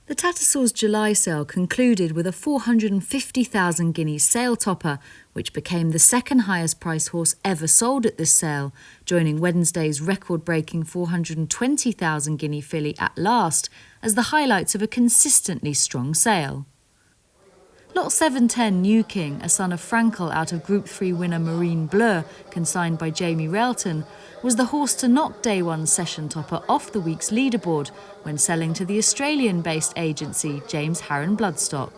The Tattersalls July sale concluded with a 450,000 guinea sale topper, which became the second highest price horse ever sold at this sale, joining Wednesday's record-breaking 420,000 guinea filly At Last as the highlights of a consistently strong sale. Lot 710 New King, a son of Frankel out of Group 3 winner Marine Bleu, consigned by Jamie Railton, was the horse to knock day one session topper off the week's leaderboard when selling to the Australian-based agency James Harron Bloodstock.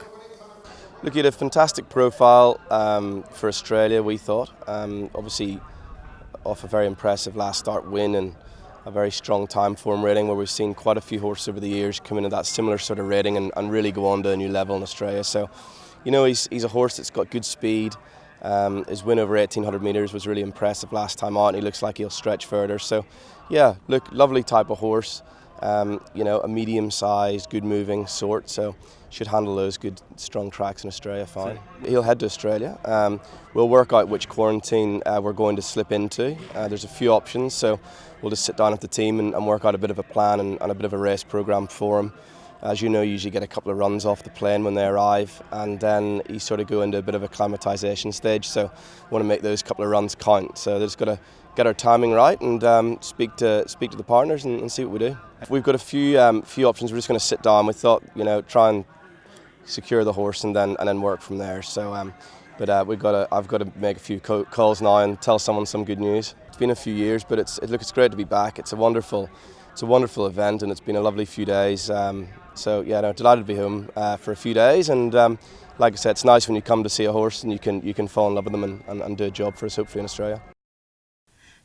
Look, he had a fantastic profile for Australia, we thought. Obviously off a very impressive last start win and a very strong time form rating, where we've seen quite a few horses over the years come into that similar sort of rating and really go on to a new level in Australia. So, you know, he's a horse that's got good speed. His win over 1800 metres was really impressive last time out, and he looks like he'll stretch further. So, yeah, look, lovely type of horse. You know, a medium-sized, good-moving sort, so should handle those good, strong tracks in Australia fine. He'll head to Australia. We'll work out which quarantine we're going to slip into. There's a few options, so we'll just sit down with the team and work out a bit of a plan and a bit of a race programme for him. As you know, you usually get a couple of runs off the plane when they arrive, and then you sort of go into a bit of a acclimatisation stage, so we want to make those couple of runs count. So they're just got to get our timing right and speak to the partners and see what we do. We've got a few options. We're just going to sit down. We thought, you know, try and secure the horse and then work from there. So, I've got to make a few calls now and tell someone some good news. It's been a few years, but it's great to be back. It's a wonderful event, and it's been a lovely few days. So yeah, no, delighted to be home for a few days, and like I said, it's nice when you come to see a horse and you can fall in love with them and do a job for us, hopefully in Australia.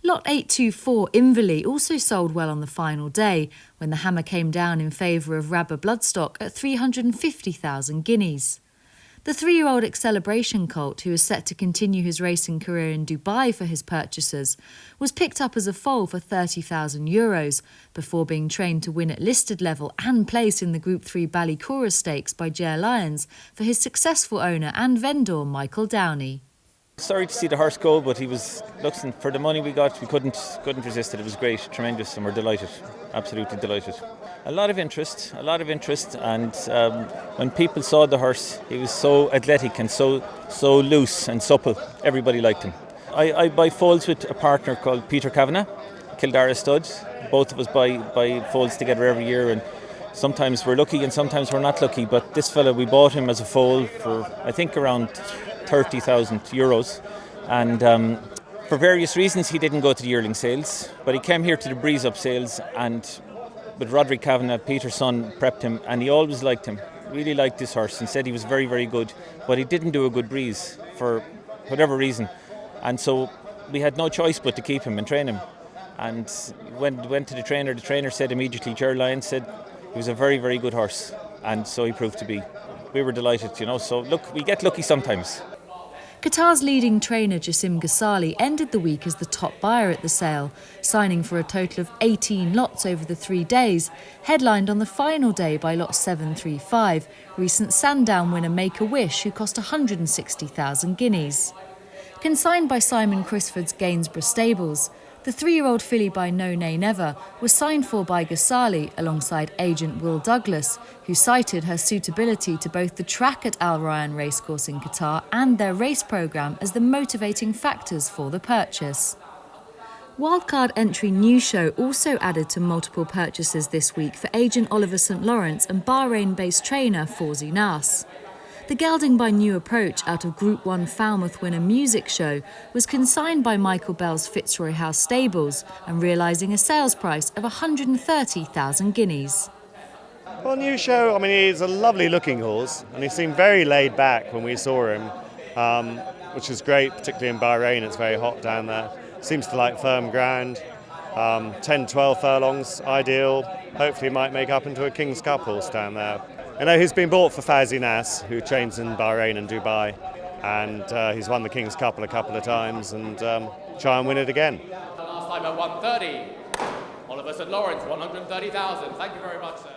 Lot 824 Inverley also sold well on the final day, when the hammer came down in favour of Rabba Bloodstock at 350,000 guineas. The 3-year-old Excelation colt, who is set to continue his racing career in Dubai for his purchasers, was picked up as a foal for €30,000 before being trained to win at listed level and place in the Group 3 Ballycora Stakes by JR Lyons for his successful owner and vendor Michael Downey. Sorry to see the horse go, but he was looking for the money we got. We couldn't resist it. It was great, tremendous, and we're delighted, absolutely delighted. A lot of interest, and when people saw the horse, he was so athletic and so loose and supple. Everybody liked him. I buy foals with a partner called Peter Kavanagh, Kildare stud. Both of us buy foals together every year, and sometimes we're lucky and sometimes we're not lucky. But this fella, we bought him as a foal for I think around €30,000, and for various reasons he didn't go to the yearling sales, but he came here to the Breeze Up sales, and with Roderick Kavanagh, Peter's son, prepped him, and he always liked him, really liked this horse, and said he was very, very good, but he didn't do a good breeze for whatever reason, and so we had no choice but to keep him and train him. And when we went to the trainer said immediately, JR Lyons said he was a very, very good horse, and so he proved to be. We were delighted, you know, so look, we get lucky sometimes. Qatar's leading trainer Jassim Ghazali ended the week as the top buyer at the sale, signing for a total of 18 lots over the 3 days, headlined on the final day by lot 735, recent Sandown winner Make-A-Wish, who cost 160,000 guineas. Consigned by Simon Crisford's Gainsborough Stables, the 3-year-old filly by No Nay Never was signed for by Ghazali alongside agent Will Douglas, who cited her suitability to both the track at Al Rayyan Racecourse in Qatar and their race programme as the motivating factors for the purchase. Wildcard entry New Show also added to multiple purchases this week for agent Oliver St Lawrence and Bahrain-based trainer Fawzi Nas. The gelding by New Approach out of Group 1 Falmouth winner Music Show was consigned by Michael Bell's Fitzroy House Stables and realising a sales price of 130,000 guineas. Well, New Show, I mean, he's a lovely looking horse, and he seemed very laid back when we saw him, which is great, particularly in Bahrain. It's very hot down there. Seems to like firm ground. 10-12 furlongs, ideal. Hopefully might make up into a King's Cup horse down there. I know he's been bought for Fawzi Nas, who trains in Bahrain and Dubai, and he's won the King's Cup a couple of times, and try and win it again. Last time at 130, Oliver St Lawrence, 130,000. Thank you very much, sir.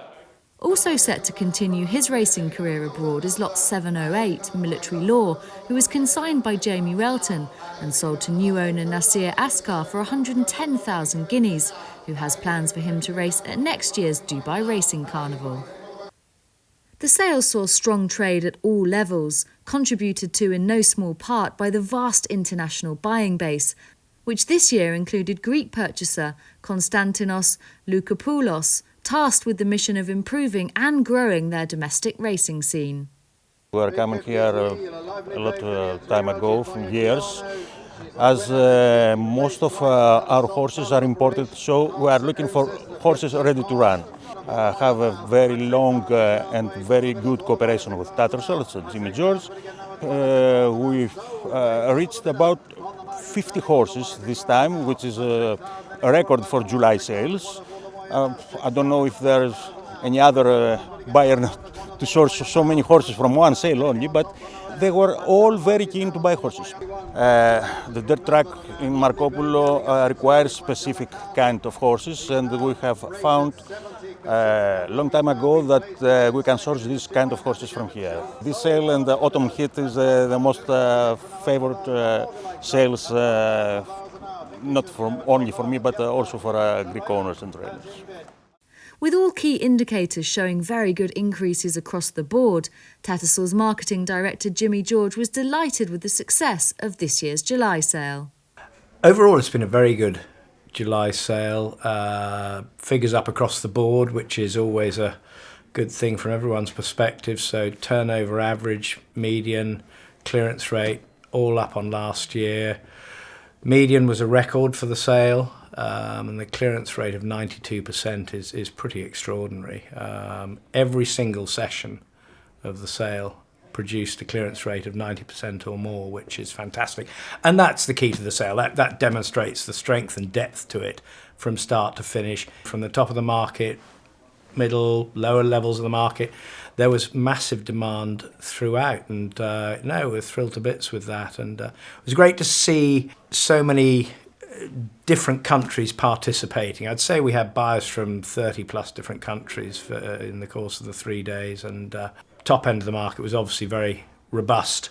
Also set to continue his racing career abroad is lot 708, Military Law, who was consigned by Jamie Railton and sold to new owner Nasir Askar for 110,000 guineas, who has plans for him to race at next year's Dubai Racing Carnival. The sale saw strong trade at all levels, contributed to in no small part by the vast international buying base, which this year included Greek purchaser Konstantinos Loukopoulos, tasked with the mission of improving and growing their domestic racing scene. We were coming here a lot of time ago, from years, as most of our horses are imported, so we are looking for horses ready to run. Have a very long and very good cooperation with Tattersalls and Jimmy George. We've reached about 50 horses this time, which is a record for July sales. I don't know if there's any other buyer to source so many horses from one sale only, but they were all very keen to buy horses. The dirt track in Markopoulou requires specific kind of horses, and we have found a long time ago that we can source this kind of horses from here. This sale and the autumn heat is the most favored sales, not only for me, but also for Greek owners and trainers. With all key indicators showing very good increases across the board, Tattersalls marketing director Jimmy George was delighted with the success of this year's July sale. Overall, it's been a very good July sale. Figures up across the board, which is always a good thing from everyone's perspective. So turnover average, median, clearance rate, all up on last year. Median was a record for the sale. And the clearance rate of 92% is pretty extraordinary. Every single session of the sale produced a clearance rate of 90% or more, which is fantastic. And that's the key to the sale. That demonstrates the strength and depth to it from start to finish. From the top of the market, middle, lower levels of the market, there was massive demand throughout, and we're thrilled to bits with that. And it was great to see so many different countries participating. I'd say we had buyers from 30 plus different countries in the course of the 3 days, and top end of the market was obviously very robust.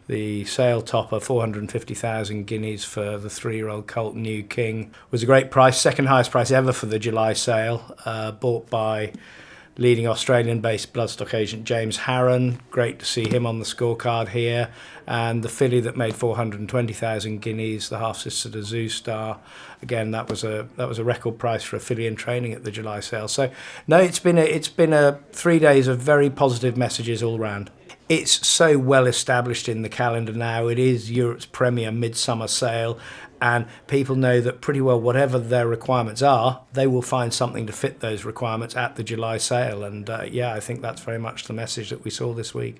The sale topper, 450,000 guineas for the 3-year-old colt New King, was a great price, second highest price ever for the July sale, bought by leading Australian-based bloodstock agent James Harron. Great to see him on the scorecard here. And the filly that made 420,000 guineas, the half-sister to Zoo Star. Again, that was a record price for a filly in training at the July sale. So, no, it's been a 3 days of very positive messages all round. It's so well established in the calendar now. It is Europe's premier midsummer sale, and people know that pretty well whatever their requirements are, they will find something to fit those requirements at the July sale. And I think that's very much the message that we saw this week.